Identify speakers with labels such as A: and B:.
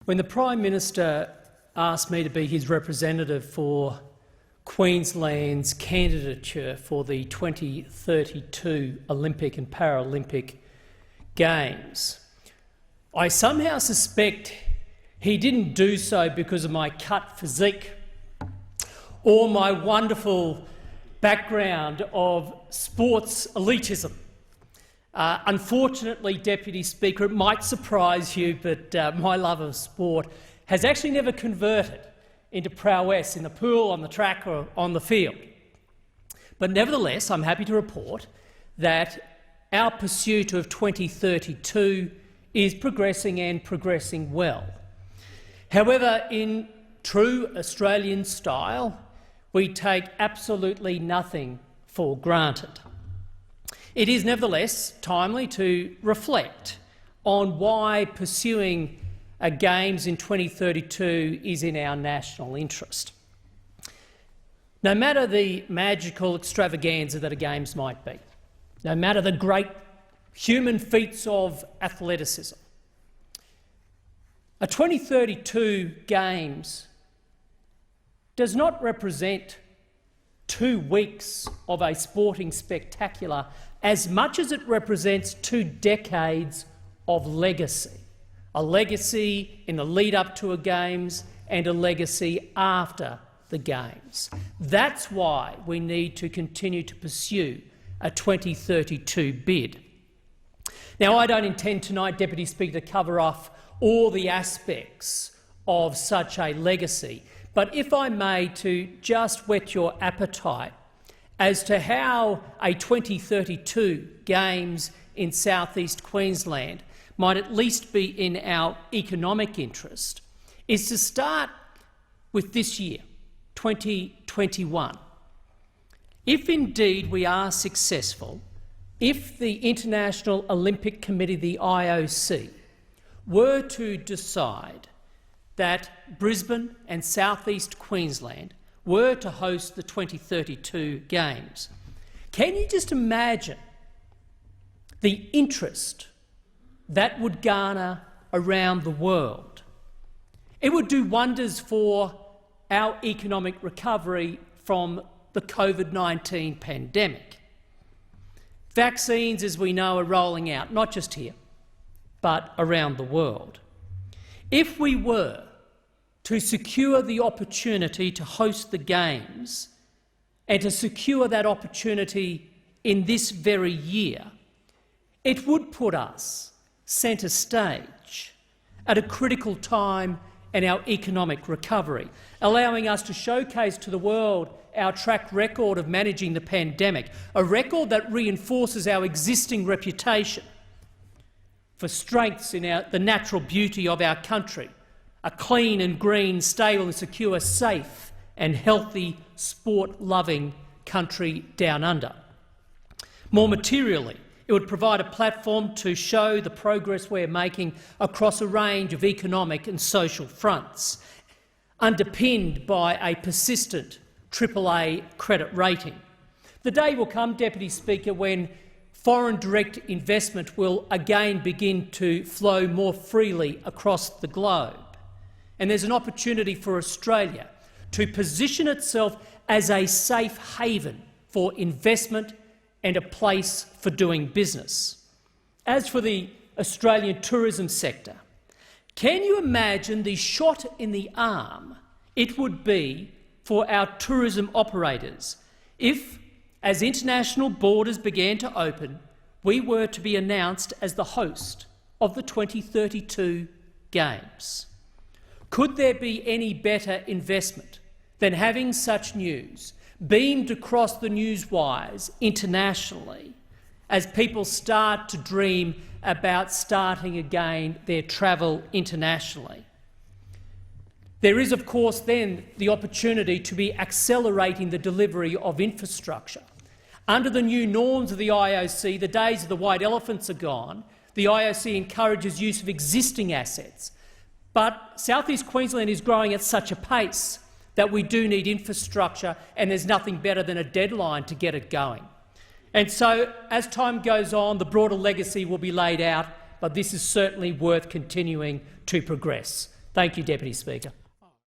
A: When the Prime Minister asked me to be his representative for Queensland's candidature for the 2032 Olympic and Paralympic Games, I somehow suspect he didn't do so because of my cut physique or my wonderful background of sports elitism. Unfortunately, Deputy Speaker, it might surprise you, but my love of sport has actually never converted into prowess in the pool, on the track or on the field. But nevertheless, I'm happy to report that our pursuit of 2032 is progressing and progressing well. However, in true Australian style, we take absolutely nothing for granted. It is nevertheless timely to reflect on why pursuing Games in 2032 is in our national interest. No matter the magical extravaganza that a Games might be, no matter the great human feats of athleticism, a 2032 Games does not represent 2 weeks of a sporting spectacular as much as it represents 2 decades of legacy. A legacy in the lead-up to a Games and a legacy after the Games. That's why we need to continue to pursue a 2032 bid. Now, I don't intend tonight, Deputy Speaker, to cover off all the aspects of such a legacy, but if I may, to just whet your appetite as to how a 2032 Games in southeast Queensland might at least be in our economic interest, is to start with this year, 2021. If indeed we are successful, if the International Olympic Committee, the IOC, were to decide that Brisbane and southeast Queensland were to host the 2032 Games, can you just imagine the interest that would garner around the world? It would do wonders for our economic recovery from the COVID-19 pandemic. Vaccines, as we know, are rolling out, not just here, but around the world. If we were to secure the opportunity to host the Games and to secure that opportunity in this very year, it would put us centre stage at a critical time in our economic recovery, allowing us to showcase to the world our track record of managing the pandemic, a record that reinforces our existing reputation for strengths in the natural beauty of our country, a clean and green, stable and secure, safe and healthy, sport-loving country down under. More materially, it would provide a platform to show the progress we're making across a range of economic and social fronts, underpinned by a persistent AAA credit rating. The day will come, Deputy Speaker, when foreign direct investment will again begin to flow more freely across the globe. And there's an opportunity for Australia to position itself as a safe haven for investment and a place for doing business. As for the Australian tourism sector, can you imagine the shot in the arm it would be for our tourism operators if, as international borders began to open, we were to be announced as the host of the 2032 Games? Could there be any better investment than having such news beamed across the newswires internationally as people start to dream about starting again their travel internationally? There is, of course, then the opportunity to be accelerating the delivery of infrastructure. Under the new norms of the IOC, the days of the white elephants are gone. The IOC encourages use of existing assets. But southeast Queensland is growing at such a pace that we do need infrastructure, and there's nothing better than a deadline to get it going. And so, as time goes on, the broader legacy will be laid out, but this is certainly worth continuing to progress. Thank you, Deputy Speaker.